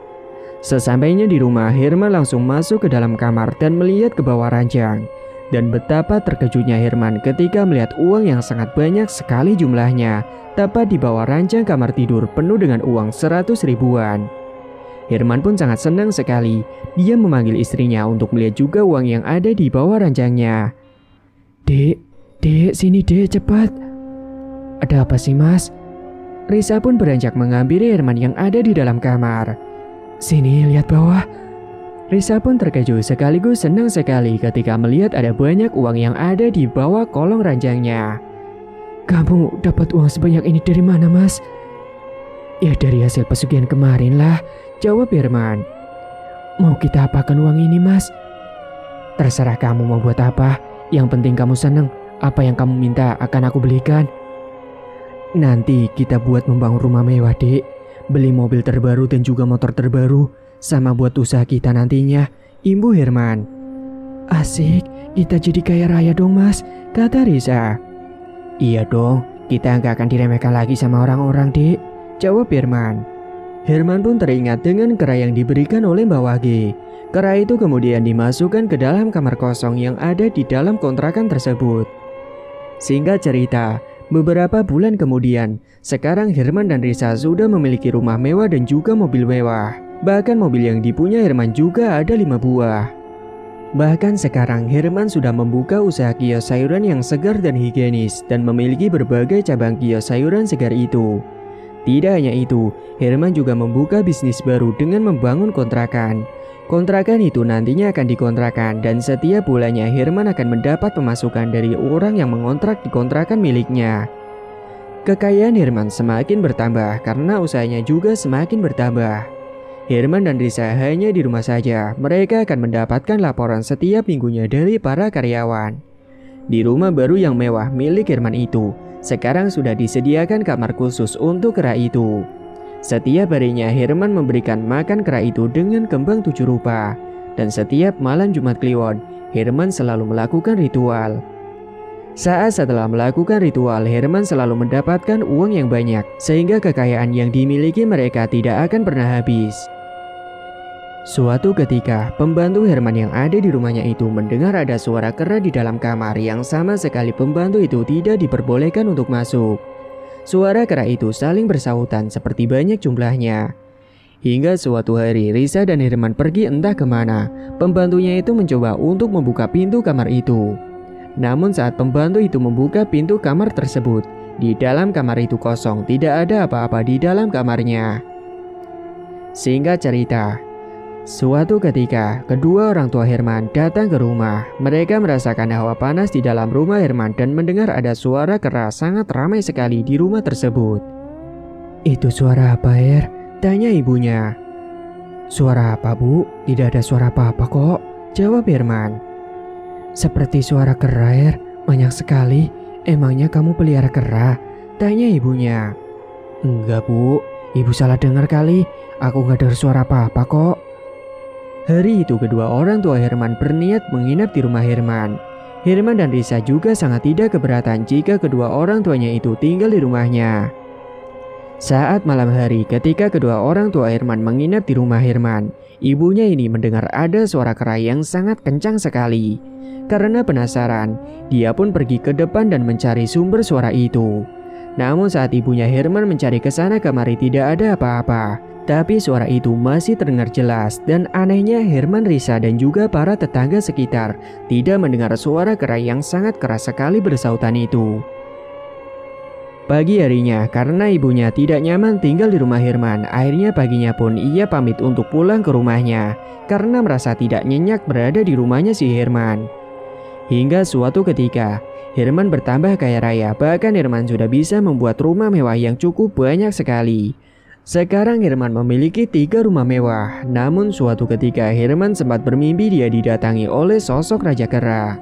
Sesampainya di rumah, Herman langsung masuk ke dalam kamar dan melihat ke bawah ranjang. Dan betapa terkejutnya Herman ketika melihat uang yang sangat banyak sekali jumlahnya tepat di bawah ranjang kamar tidur penuh dengan uang 100 ribuan. Herman pun sangat senang sekali. Dia memanggil istrinya untuk melihat juga uang yang ada di bawah ranjangnya. Dek, sini dek, cepat." "Ada apa sih mas?" Risa pun beranjak menghampiri Herman yang ada di dalam kamar. "Sini, lihat bawah." Risa pun terkejut sekaligus senang sekali ketika melihat ada banyak uang yang ada di bawah kolong ranjangnya. "Kamu dapat uang sebanyak ini dari mana, Mas?" "Ya dari hasil pesugihan kemarin lah," jawab Herman. "Mau kita apakan uang ini, Mas?" "Terserah kamu mau buat apa. Yang penting kamu senang. Apa yang kamu minta akan aku belikan." "Nanti kita buat membangun rumah mewah, Dek. Beli mobil terbaru dan juga motor terbaru. Sama buat usaha kita nantinya," imbu Herman. "Asik, kita jadi kaya raya dong mas," kata Risa. "Iya dong, kita nggak akan diremehkan lagi sama orang-orang, Dek," jawab Herman. Herman pun teringat dengan kera yang diberikan oleh Mbak Wage. Kera itu kemudian dimasukkan ke dalam kamar kosong yang ada di dalam kontrakan tersebut. Singkat cerita, beberapa bulan kemudian, sekarang Herman dan Risa sudah memiliki rumah mewah dan juga mobil mewah. Bahkan mobil yang dipunya Herman juga ada 5 buah. Bahkan sekarang Herman sudah membuka usaha kios sayuran yang segar dan higienis dan memiliki berbagai cabang kios sayuran segar itu. Tidak hanya itu, Herman juga membuka bisnis baru dengan membangun kontrakan. Kontrakan itu nantinya akan dikontrakan dan setiap bulannya Herman akan mendapat pemasukan dari orang yang mengontrak di kontrakan miliknya. Kekayaan Herman semakin bertambah karena usahanya juga semakin bertambah. Herman dan Risa hanya di rumah saja. Mereka akan mendapatkan laporan setiap minggunya dari para karyawan. Di rumah baru yang mewah milik Herman itu, sekarang sudah disediakan kamar khusus untuk kera itu. Setiap harinya Herman memberikan makan kera itu dengan kembang 7 rupa. Dan setiap malam Jumat Kliwon, Herman selalu melakukan ritual. Saat setelah melakukan ritual, Herman selalu mendapatkan uang yang banyak, sehingga kekayaan yang dimiliki mereka tidak akan pernah habis. Suatu ketika, pembantu Herman yang ada di rumahnya itu mendengar ada suara kera di dalam kamar yang sama sekali pembantu itu tidak diperbolehkan untuk masuk. Suara kera itu saling bersahutan seperti banyak jumlahnya. Hingga suatu hari Risa dan Herman pergi entah kemana. Pembantunya itu mencoba untuk membuka pintu kamar itu. Namun saat pembantu itu membuka pintu kamar tersebut, di dalam kamar itu kosong, tidak ada apa-apa di dalam kamarnya. Singkat cerita, suatu ketika kedua orang tua Herman datang ke rumah. Mereka merasakan hawa panas di dalam rumah Herman dan mendengar ada suara kera sangat ramai sekali di rumah tersebut. "Itu suara apa, Her?" tanya ibunya. "Suara apa, Bu? Tidak ada suara apa-apa kok," jawab Herman. "Seperti suara kera, Her. Banyak sekali. Emangnya kamu pelihara kera?" tanya ibunya. "Enggak, Bu. Ibu salah dengar kali. Aku nggak dengar suara apa-apa kok." Hari itu kedua orang tua Herman berniat menginap di rumah Herman. Herman dan Risa juga sangat tidak keberatan jika kedua orang tuanya itu tinggal di rumahnya. Saat malam hari ketika kedua orang tua Herman menginap di rumah Herman, ibunya ini mendengar ada suara kera yang sangat kencang sekali. Karena penasaran, dia pun pergi ke depan dan mencari sumber suara itu. Namun saat ibunya Herman mencari ke sana kemari tidak ada apa-apa. Tapi suara itu masih terdengar jelas dan anehnya Herman, Risa dan juga para tetangga sekitar tidak mendengar suara kera yang sangat keras sekali bersautan itu. Pagi harinya karena ibunya tidak nyaman tinggal di rumah Herman, akhirnya paginya pun ia pamit untuk pulang ke rumahnya karena merasa tidak nyenyak berada di rumahnya si Herman. Hingga suatu ketika Herman bertambah kaya raya, bahkan Herman sudah bisa membuat rumah mewah yang cukup banyak sekali. Sekarang Herman memiliki 3 rumah mewah, namun suatu ketika Herman sempat bermimpi dia didatangi oleh sosok Raja Kera.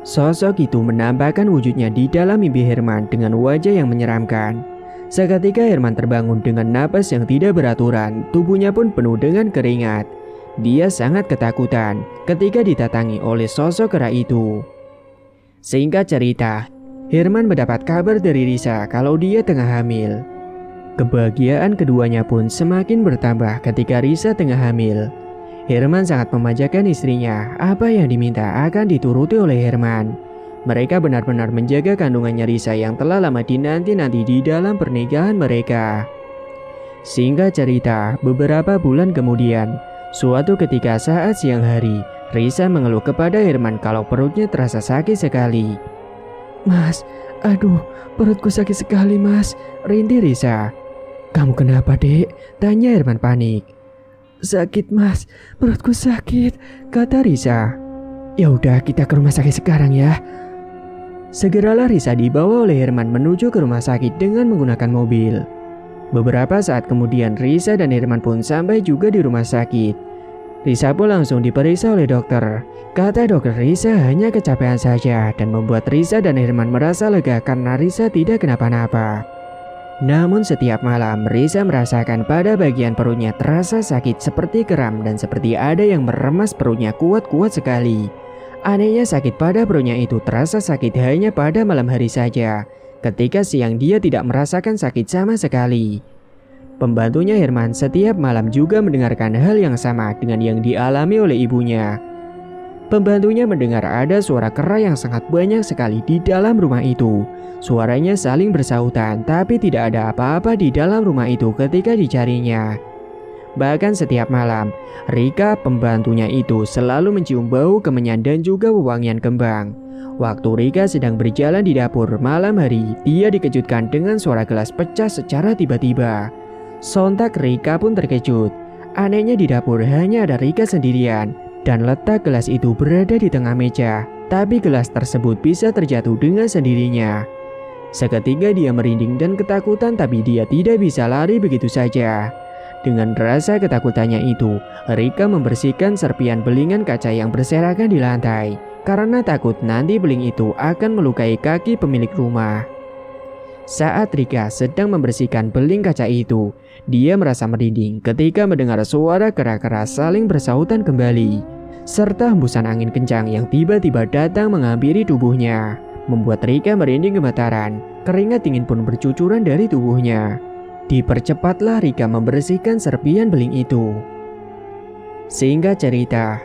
Sosok itu menampakkan wujudnya di dalam mimpi Herman dengan wajah yang menyeramkan. Seketika Herman terbangun dengan napas yang tidak beraturan, tubuhnya pun penuh dengan keringat. Dia sangat ketakutan ketika didatangi oleh sosok kera itu. Singkat cerita, Herman mendapat kabar dari Risa kalau dia tengah hamil. Kebahagiaan keduanya pun semakin bertambah ketika Risa tengah hamil. Herman sangat memanjakan istrinya, apa yang diminta akan dituruti oleh Herman. Mereka benar-benar menjaga kandungannya Risa yang telah lama dinanti-nanti di dalam pernikahan mereka. Singkat cerita, beberapa bulan kemudian, suatu ketika saat siang hari, Risa mengeluh kepada Herman kalau perutnya terasa sakit sekali. "Mas, aduh, perutku sakit sekali mas," rintih Risa. "Kamu kenapa dek?" tanya Herman panik. "Sakit mas, perutku sakit," kata Risa. "Ya udah, kita ke rumah sakit sekarang ya." Segeralah Risa dibawa oleh Herman menuju ke rumah sakit dengan menggunakan mobil. Beberapa saat kemudian Risa dan Herman pun sampai juga di rumah sakit. Risa pun langsung diperiksa oleh dokter. Kata dokter, Risa hanya kecapean saja dan membuat Risa dan Herman merasa lega karena Risa tidak kenapa-napa. Namun setiap malam Risa merasakan pada bagian perutnya terasa sakit seperti kram dan seperti ada yang meremas perutnya kuat-kuat sekali. Anehnya sakit pada perutnya itu terasa sakit hanya pada malam hari saja. Ketika siang dia tidak merasakan sakit sama sekali. Pembantunya Herman setiap malam juga mendengarkan hal yang sama dengan yang dialami oleh ibunya. Pembantunya mendengar ada suara kera yang sangat banyak sekali di dalam rumah itu. Suaranya saling bersautan, tapi tidak ada apa-apa di dalam rumah itu ketika dicarinya. Bahkan setiap malam, Rika pembantunya itu selalu mencium bau kemenyan dan juga wewangian kembang. Waktu Rika sedang berjalan di dapur malam hari, dia dikejutkan dengan suara gelas pecah secara tiba-tiba. Sontak Rika pun terkejut. Anehnya di dapur hanya ada Rika sendirian dan letak gelas itu berada di tengah meja, tapi gelas tersebut bisa terjatuh dengan sendirinya. Seketika dia merinding dan ketakutan, tapi dia tidak bisa lari begitu saja. Dengan rasa ketakutannya itu, Rika membersihkan serpian belingan kaca yang berserakan di lantai karena takut nanti beling itu akan melukai kaki pemilik rumah. Saat Rika sedang membersihkan beling kaca itu, dia merasa merinding ketika mendengar suara kera-kera saling bersautan kembali, serta hembusan angin kencang yang tiba-tiba datang menghampiri tubuhnya, membuat Rika merinding gemetaran. Keringat dingin pun bercucuran dari tubuhnya. Dipercepatlah Rika membersihkan serpian beling itu. Singkat cerita,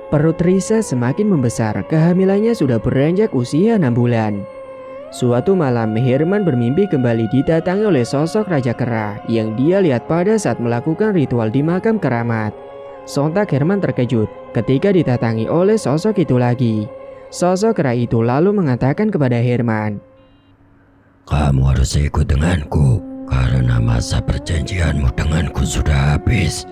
perut Risa semakin membesar. Kehamilannya sudah beranjak usia 6 bulan. Suatu malam Herman bermimpi kembali didatangi oleh sosok Raja Kera yang dia lihat pada saat melakukan ritual di makam keramat. Sontak Herman terkejut ketika didatangi oleh sosok itu lagi. Sosok kera itu lalu mengatakan kepada Herman, "Kamu harus ikut denganku, karena masa perjanjianmu denganku sudah habis."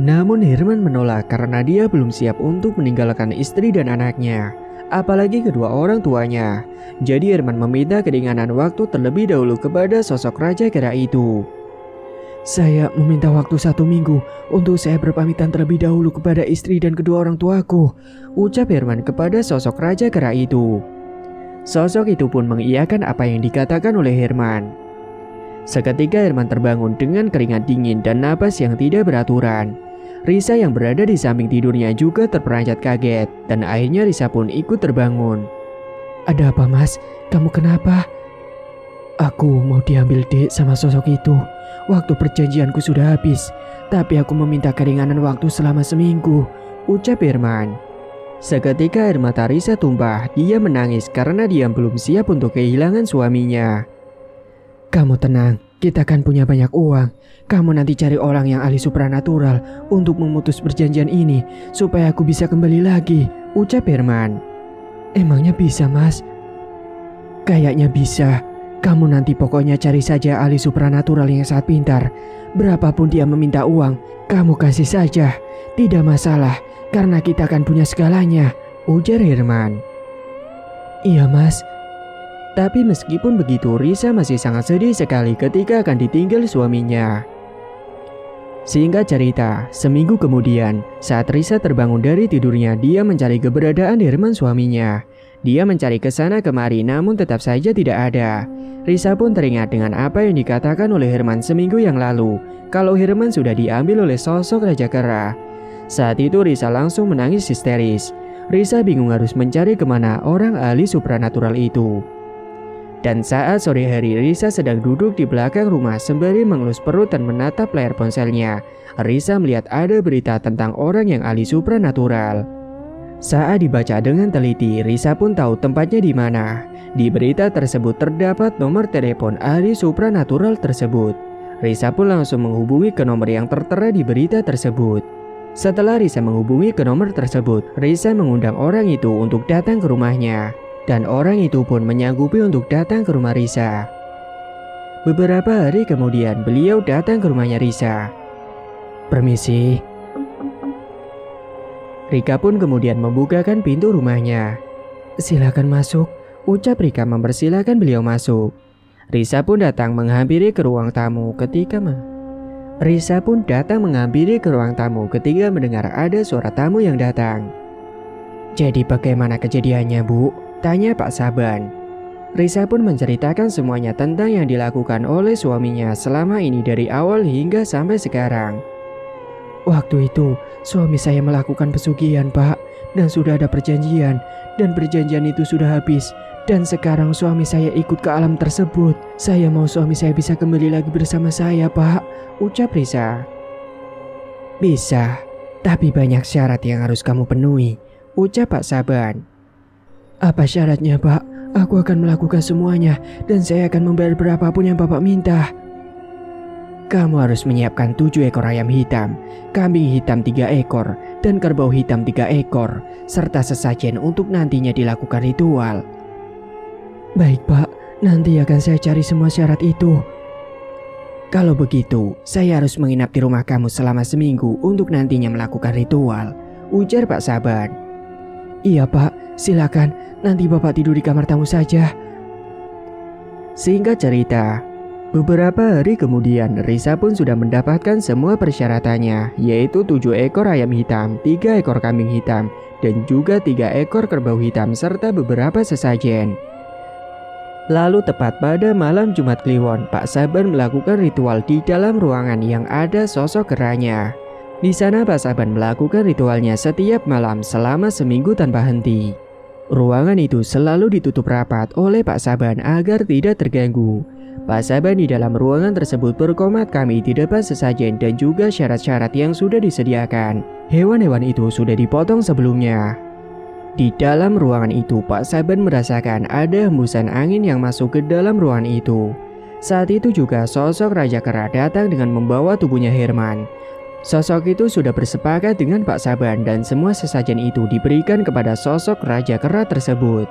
Namun Herman menolak karena dia belum siap untuk meninggalkan istri dan anaknya, apalagi kedua orang tuanya. Jadi Herman meminta keringanan waktu terlebih dahulu kepada sosok Raja Kera itu. "Saya meminta waktu 1 minggu untuk saya berpamitan terlebih dahulu kepada istri dan kedua orang tuaku," ucap Herman kepada sosok Raja Kera itu. Sosok itu pun mengiyakan apa yang dikatakan oleh Herman. Seketika Herman terbangun dengan keringat dingin dan napas yang tidak beraturan. Risa yang berada di samping tidurnya juga terperanjat kaget dan akhirnya Risa pun ikut terbangun. "Ada apa mas? Kamu kenapa?" "Aku mau diambil dek sama sosok itu. Waktu perjanjianku sudah habis, tapi aku meminta keringanan waktu selama 1 minggu," ucap Herman. Seketika air mata Risa tumpah, dia menangis karena dia belum siap untuk kehilangan suaminya. "Kamu tenang, Kita kan punya banyak uang. Kamu nanti cari orang yang ahli supranatural untuk memutus perjanjian ini supaya aku bisa kembali lagi, ucap Herman. Emangnya bisa, Mas? Kayaknya bisa. Kamu nanti pokoknya cari saja ahli supranatural yang sangat pintar. Berapapun dia meminta uang, kamu kasih saja. Tidak masalah, karena kita akan punya segalanya, ujar Herman. Iya, Mas. Tapi meskipun begitu, Risa masih sangat sedih sekali ketika akan ditinggal suaminya. Singkat cerita, seminggu kemudian, saat Risa terbangun dari tidurnya, dia mencari keberadaan Herman suaminya. Dia mencari ke sana kemari namun tetap saja tidak ada. Risa pun teringat dengan apa yang dikatakan oleh Herman seminggu yang lalu, kalau Herman sudah diambil oleh sosok Raja Kera. Saat itu Risa langsung menangis histeris. Risa bingung harus mencari kemana orang ahli supranatural itu. Dan saat sore hari, Risa sedang duduk di belakang rumah sembari mengelus perut dan menatap layar ponselnya. Risa melihat ada berita tentang orang yang ahli supranatural. Saat dibaca dengan teliti, Risa pun tahu tempatnya di mana. Di berita tersebut terdapat nomor telepon ahli supranatural tersebut. Risa pun langsung menghubungi ke nomor yang tertera di berita tersebut. Setelah Risa menghubungi ke nomor tersebut, Risa mengundang orang itu untuk datang ke rumahnya. Dan orang itu pun menyanggupi untuk datang ke rumah Risa. Beberapa hari kemudian beliau datang ke rumahnya Risa. Permisi. Rika pun kemudian membukakan pintu rumahnya. Silakan masuk, ucap Rika mempersilahkan beliau masuk. Risa pun datang menghampiri ke ruang tamu ketika mendengar ada suara tamu yang datang. Jadi bagaimana kejadiannya, Bu? Tanya Pak Saban. Risa pun menceritakan semuanya tentang yang dilakukan oleh suaminya selama ini dari awal hingga sampai sekarang. Waktu itu, suami saya melakukan pesugihan, Pak, dan sudah ada perjanjian, dan perjanjian itu sudah habis. Dan sekarang suami saya ikut ke alam tersebut. Saya mau suami saya bisa kembali lagi bersama saya, Pak, ucap Risa. Bisa, tapi banyak syarat yang harus kamu penuhi, ucap Pak Saban. Apa syaratnya, Pak? Aku akan melakukan semuanya dan saya akan membayar berapapun yang Bapak minta. Kamu harus menyiapkan 7 ekor ayam hitam, kambing hitam 3 ekor, dan kerbau hitam 3 ekor, serta sesajen untuk nantinya dilakukan ritual. Baik, Pak. Nanti akan saya cari semua syarat itu. Kalau begitu, saya harus menginap di rumah kamu selama seminggu untuk nantinya melakukan ritual, ujar Pak Saban. Iya, Pak. Silakan. Nanti Bapak tidur di kamar tamu saja. Singkat cerita, beberapa hari kemudian Risa pun sudah mendapatkan semua persyaratannya, yaitu 7 ekor ayam hitam, 3 ekor kambing hitam, dan juga 3 ekor kerbau hitam serta beberapa sesajen. Lalu tepat pada malam Jumat Kliwon, Pak Saban melakukan ritual di dalam ruangan yang ada sosok keranya. Di sana Pak Saban melakukan ritualnya setiap malam selama seminggu tanpa henti. Ruangan itu selalu ditutup rapat oleh Pak Saban agar tidak terganggu. Pak Saban di dalam ruangan tersebut berkomat kami di depan sesajen dan juga syarat-syarat yang sudah disediakan. Hewan-hewan itu sudah dipotong sebelumnya. Di dalam ruangan itu, Pak Saban merasakan ada hembusan angin yang masuk ke dalam ruangan itu. Saat itu juga sosok Raja Kera datang dengan membawa tubuhnya Herman. Sosok itu sudah bersepakat dengan Pak Saban dan semua sesajen itu diberikan kepada sosok Raja Kera tersebut.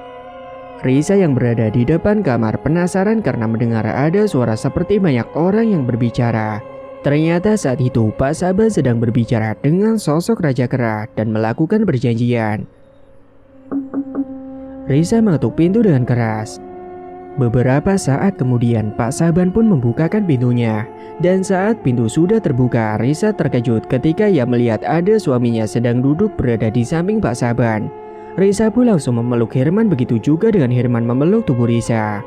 Risa yang berada di depan kamar penasaran karena mendengar ada suara seperti banyak orang yang berbicara. Ternyata saat itu Pak Saban sedang berbicara dengan sosok Raja Kera dan melakukan perjanjian. Risa mengetuk pintu dengan keras. Beberapa saat kemudian Pak Saban pun membukakan pintunya. Dan saat pintu sudah terbuka, Risa terkejut ketika ia melihat ada suaminya sedang duduk berada di samping Pak Saban. Risa pun langsung memeluk Herman, begitu juga dengan Herman memeluk tubuh Risa.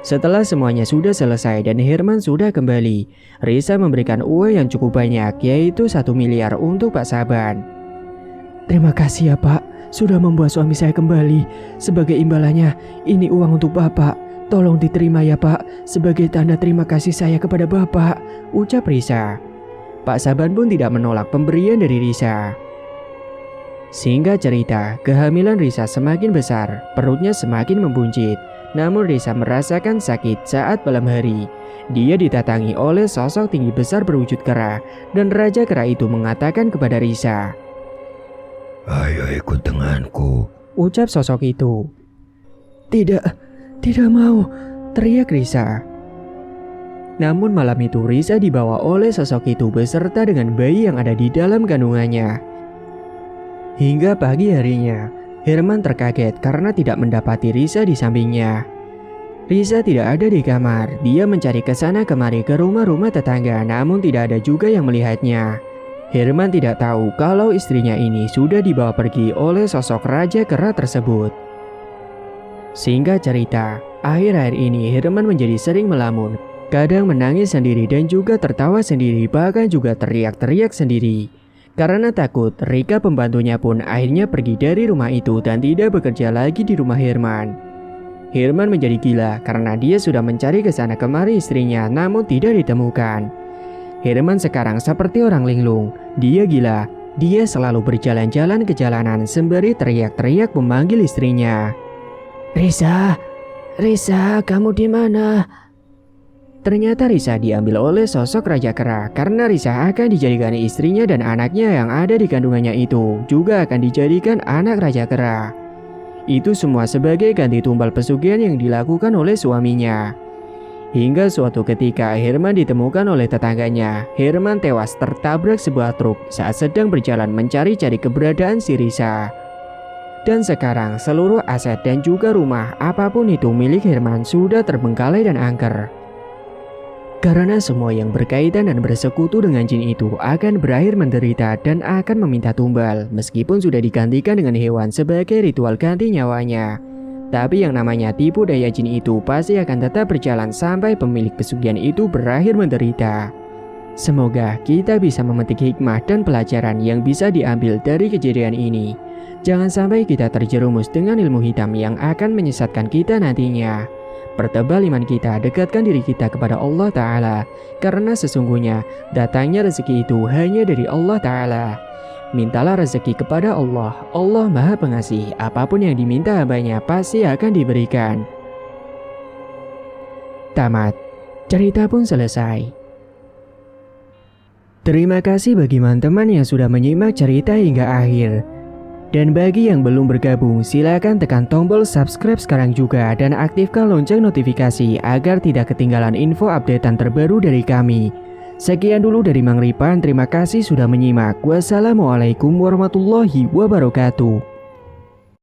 Setelah semuanya sudah selesai dan Herman sudah kembali, Risa memberikan uang yang cukup banyak, yaitu 1 miliar untuk Pak Saban. Terima kasih ya Pak, sudah membuat suami saya kembali. Sebagai imbalannya, ini uang untuk Bapak. Tolong diterima ya Pak, sebagai tanda terima kasih saya kepada Bapak, ucap Risa. Pak Saban pun tidak menolak pemberian dari Risa. Singkat cerita, kehamilan Risa semakin besar, perutnya semakin membuncit. Namun Risa merasakan sakit saat malam hari. Dia ditatangi oleh sosok tinggi besar berwujud kera, dan Raja Kera itu mengatakan kepada Risa, Ayo ikut denganku. ucap sosok itu. Tidak mau, teriak Risa. Namun malam itu Risa dibawa oleh sosok itu beserta dengan bayi yang ada di dalam kandungannya. Hingga pagi harinya, Herman terkaget karena tidak mendapati Risa di sampingnya. Risa tidak ada di kamar, dia mencari ke sana kemari ke rumah-rumah tetangga namun tidak ada juga yang melihatnya. Herman tidak tahu kalau istrinya ini sudah dibawa pergi oleh sosok Raja Kera tersebut. Singkat cerita, akhir-akhir ini Herman menjadi sering melamun, kadang menangis sendiri dan juga tertawa sendiri, bahkan juga teriak-teriak sendiri. Karena takut, Rika pembantunya pun akhirnya pergi dari rumah itu dan tidak bekerja lagi di rumah Herman. Herman menjadi gila karena dia sudah mencari ke sana kemari istrinya namun tidak ditemukan. Herman sekarang seperti orang linglung, dia gila, dia selalu berjalan-jalan ke jalanan sembari teriak-teriak memanggil istrinya. Risa, kamu di mana? Ternyata Risa diambil oleh sosok Raja Kera karena Risa akan dijadikan istrinya dan anaknya yang ada di kandungannya itu juga akan dijadikan anak Raja Kera. Itu semua sebagai ganti tumbal pesugihan yang dilakukan oleh suaminya. Hingga suatu ketika Herman ditemukan oleh tetangganya. Herman tewas tertabrak sebuah truk saat sedang berjalan mencari-cari keberadaan si Risa. Dan sekarang seluruh aset dan juga rumah apapun itu milik Herman sudah terbengkalai dan angker. Karena semua yang berkaitan dan bersekutu dengan jin itu akan berakhir menderita dan akan meminta tumbal meskipun sudah digantikan dengan hewan sebagai ritual ganti nyawanya. Tapi yang namanya tipu daya jin itu pasti akan tetap berjalan sampai pemilik pesugihan itu berakhir menderita. Semoga kita bisa memetik hikmah dan pelajaran yang bisa diambil dari kejadian ini. Jangan sampai kita terjerumus dengan ilmu hitam yang akan menyesatkan kita nantinya. Pertebal iman kita, dekatkan diri kita kepada Allah Ta'ala. Karena sesungguhnya datangnya rezeki itu hanya dari Allah Ta'ala. Mintalah rezeki kepada Allah. Allah Maha Pengasih, apapun yang diminta hambanya pasti akan diberikan. Tamat. Cerita pun selesai. Terima kasih bagi teman-teman yang sudah menyimak cerita hingga akhir. Dan bagi yang belum bergabung, silakan tekan tombol subscribe sekarang juga dan aktifkan lonceng notifikasi agar tidak ketinggalan info updatean terbaru dari kami. Sekian dulu dari Mang Ripan, terima kasih sudah menyimak. Wassalamualaikum warahmatullahi wabarakatuh.